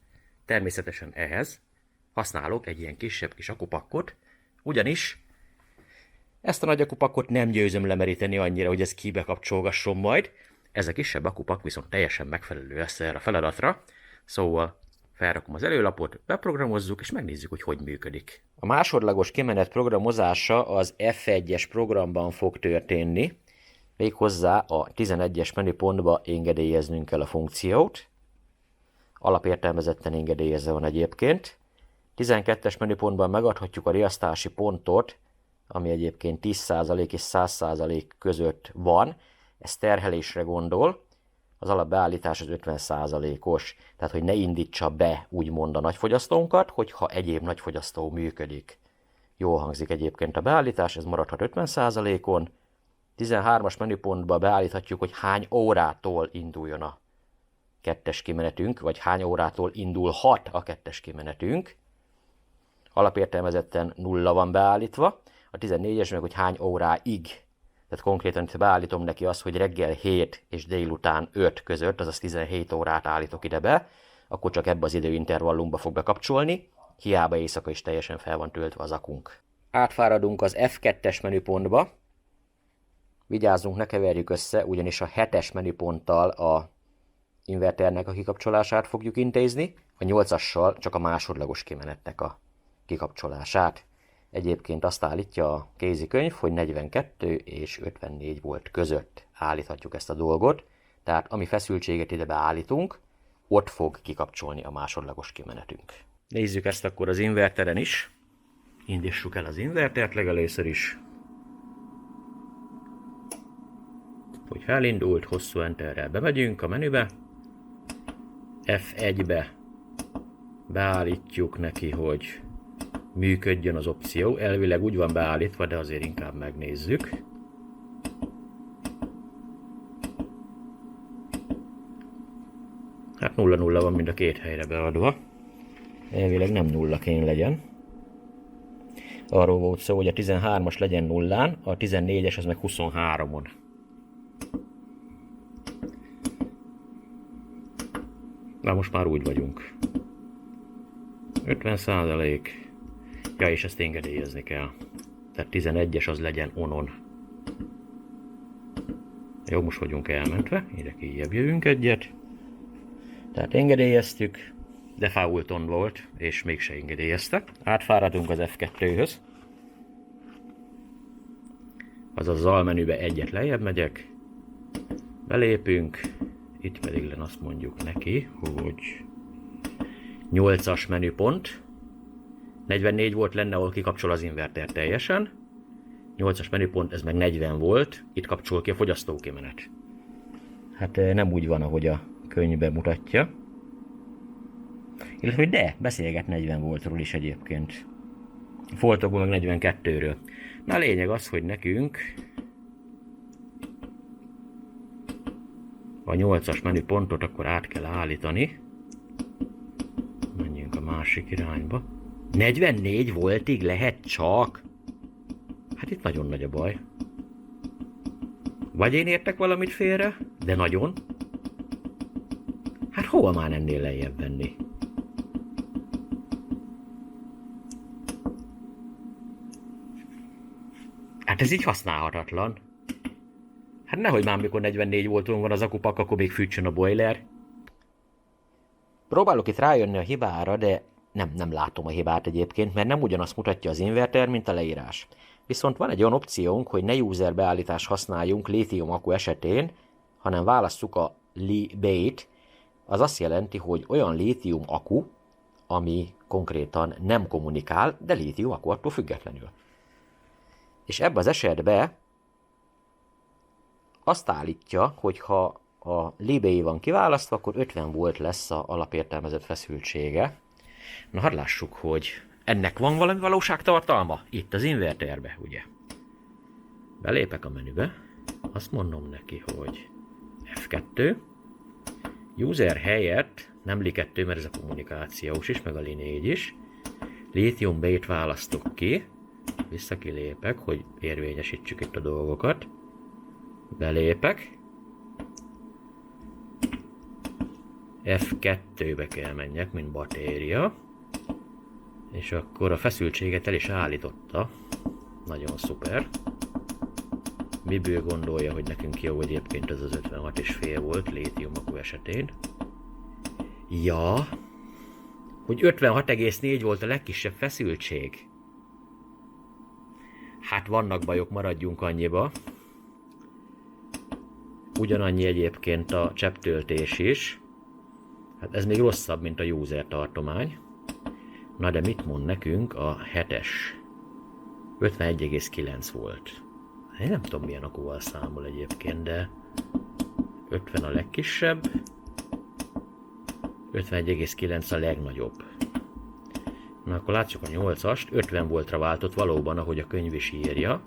Természetesen ehhez használok egy ilyen kisebb kis akupakkot, ugyanis ezt a nagy akupakkot nem győzöm lemeríteni annyira, hogy ez kibekapcsolgasson majd. Ez a kisebb akupak viszont teljesen megfelelő lesz erre a feladatra, szóval felrakom az előlapot, beprogramozzuk, és megnézzük, hogy hogy működik. A másodlagos kimenet programozása az F1-es programban fog történni, méghozzá a 11-es menüpontba engedélyeznünk kell a funkciót. Alapértelmezetten engedélyezve van egyébként. 12-es menüpontban megadhatjuk a riasztási pontot, ami egyébként 10% és 100% között van. Ez terhelésre gondol, az alapbeállítás az 50%-os, tehát hogy ne indítsa be úgymond a nagyfogyasztónkat, hogyha egyéb nagyfogyasztó működik. Jól hangzik egyébként a beállítás, ez maradhat 50%-on. 13-as menüpontba beállíthatjuk, hogy hány órától induljon a kettes kimenetünk, vagy hány órától indulhat a kettes kimenetünk. Alapértelmezetten 0 van beállítva, a 14-es meg, hogy hány óráig. Tehát konkrétan itt beállítom neki azt, hogy reggel 7 és délután 5 között, azaz 17 órát állítok ide be, akkor csak ebbe az időintervallumba fog bekapcsolni, hiába éjszaka is teljesen fel van töltve az akunk. Átfáradunk az F2-es menüpontba, vigyázzunk, ne keverjük össze, ugyanis a 7-es menüponttal a inverternek a kikapcsolását fogjuk intézni, a 8-assal csak a másodlagos kimenetnek a kikapcsolását. Egyébként azt állítja a kézikönyv, hogy 42 és 54 volt között állíthatjuk ezt a dolgot, tehát ami feszültséget ide beállítunk, ott fog kikapcsolni a másodlagos kimenetünk. Nézzük ezt akkor az inverteren is. Indítsuk el az invertert legelőször is. Hogy elindult, hosszú enterrel bemegyünk a menübe. F1-be beállítjuk neki, hogy működjön az opció. Elvileg úgy van beállítva, de azért inkább megnézzük. Hát 0-0 van mind a két helyre beadva. Elvileg nem 0 kéne legyen. Arról volt szó, hogy a 13-as legyen 0-án, a 14-es az meg 23-on. Na most már úgy vagyunk. 50%. Ja, és ezt engedélyezni kell. Tehát 11-es az legyen onon. Jó, most vagyunk elmentve. Ide kijjebb jövünk egyet. Tehát engedélyeztük. Default on volt, és mégse engedélyezte. Átfáradunk az F2-höz. Azaz az almenübe egyet lejjebb megyek. Belépünk. Itt pedig len azt mondjuk neki, hogy 8-as menüpont. 44 volt lenne, ahol kikapcsol az inverter teljesen. 8-as menüpont, ez meg 40 volt. Itt kapcsol ki a fogyasztókimenet. Hát nem úgy van, ahogy a könyvben mutatja. Illetve, de beszélget 40 voltról is egyébként. Foltokból meg 42-ről. Na a lényeg az, hogy nekünk a 8-as menüpontot akkor át kell állítani. Menjünk a másik irányba. 44 voltig lehet csak? Hát itt nagyon nagy a baj. Vagy én értek valamit félre, de nagyon. Hát hova már ennél lejjebb venni? Hát ez így használhatatlan. Hát nehogy már mikor 44 voltunk van az akupak, akkor még fűtsön a boiler. Próbálok itt rájönni a hibára, de nem látom a hibát egyébként, mert nem ugyanazt mutatja az inverter, mint a leírás. Viszont van egy olyan opciónk, hogy ne user beállítást használjunk lítium akku esetén, hanem válasszuk a Li-Bait. Az azt jelenti, hogy olyan lítium akku, ami konkrétan nem kommunikál, de lítium akku attól függetlenül. És ebben az esetben azt állítja, hogy ha a Li-Bait van kiválasztva, akkor 50 volt lesz az alapértelmezett feszültsége. Na, hadd lássuk, hogy ennek van valami valóságtartalma? Itt az inverterbe, ugye? Belépek a menübe, azt mondom neki, hogy F2, user helyett, nem Li2, mert ez a kommunikációs is, meg a Li4 is, Lithium Bait választok ki, visszakilépek, hogy érvényesítsük itt a dolgokat, belépek, F2-be kell menjek, mint batéria, és akkor a feszültséget el is állította. Nagyon szuper. Miből gondolja, hogy nekünk jó egyébként ez az 56,5 volt lítium akku esetén? Ja, hogy 56,4 volt a legkisebb feszültség. Hát vannak bajok, maradjunk annyiba. Ugyanannyi egyébként a csepptöltés is. Hát ez még rosszabb, mint a user tartomány. Na de mit mond nekünk a 7-es? 51,9 volt. Én nem tudom milyen akkuval számol egyébként, de 50 a legkisebb, 51,9 a legnagyobb. Na akkor látjuk a 8-ast, 50 voltra váltott valóban, ahogy a könyv is írja.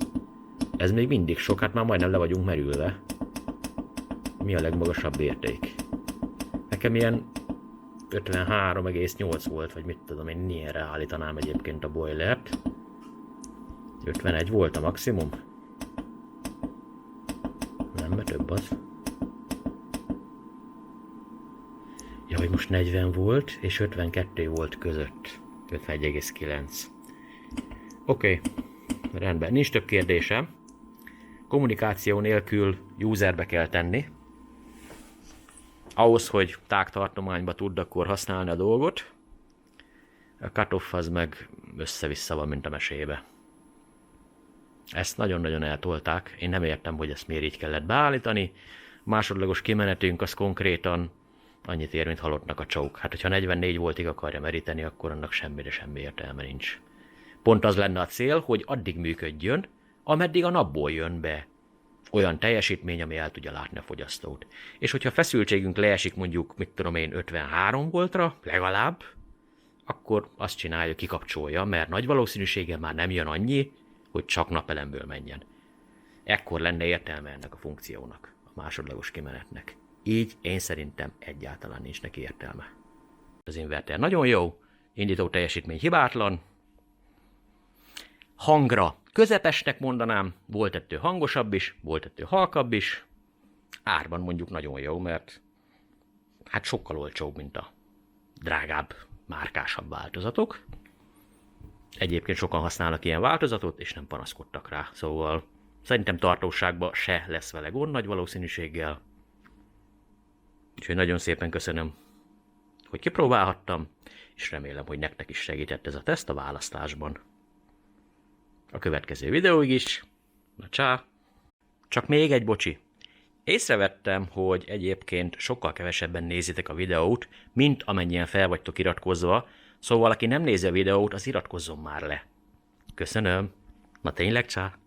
Ez még mindig sok, hát már majdnem le vagyunk merülve. Mi a legmagasabb érték? Nekem ilyen 53,8 volt, vagy mit tudom én, ilyenre állítanám egyébként a boilert. 51 volt a maximum? Nem, mert több az. Ja, hogy most 40 volt, és 52 volt között. 51,9. Oké, rendben. Nincs több kérdésem. Kommunikáció nélkül userbe kell tenni. Ahhoz, hogy tágtartományba tud akkor használni a dolgot. A cutoff az meg össze-vissza van, mint a mesébe. Ezt nagyon-nagyon eltolták. Én nem értem, hogy ezt miért így kellett beállítani. Másodlagos kimenetünk az konkrétan annyit ér, mint halottnak a csók. Hát, hogyha 44 voltig akarja meríteni, akkor annak semmi értelme nincs. Pont az lenne a cél, hogy addig működjön, ameddig a napból jön be olyan teljesítmény, ami el tudja látni a fogyasztót. És hogyha feszültségünk leesik mondjuk, mit tudom én, 53 voltra, legalább, akkor azt csinálja, kikapcsolja, mert nagy valószínűséggel már nem jön annyi, hogy csak napelemből menjen. Ekkor lenne értelme ennek a funkciónak, a másodlagos kimenetnek. Így én szerintem egyáltalán nincs neki értelme. Az inverter nagyon jó, indító teljesítmény hibátlan, hangra közepesnek mondanám, volt ettől hangosabb is, volt ettől halkabb is, árban mondjuk nagyon jó, mert hát sokkal olcsóbb, mint a drágább, márkásabb változatok. Egyébként sokan használnak ilyen változatot, és nem panaszkodtak rá, szóval szerintem tartóságban se lesz vele gond nagy valószínűséggel. Úgyhogy nagyon szépen köszönöm, hogy kipróbálhattam, és remélem, hogy nektek is segített ez a teszt a választásban. A következő videóig is. Na csá! Csak még egy bocsi. Észrevettem, hogy egyébként sokkal kevesebben nézitek a videót, mint amennyien fel vagytok iratkozva, szóval aki nem nézi a videót, az iratkozzon már le. Köszönöm. Na tényleg csá!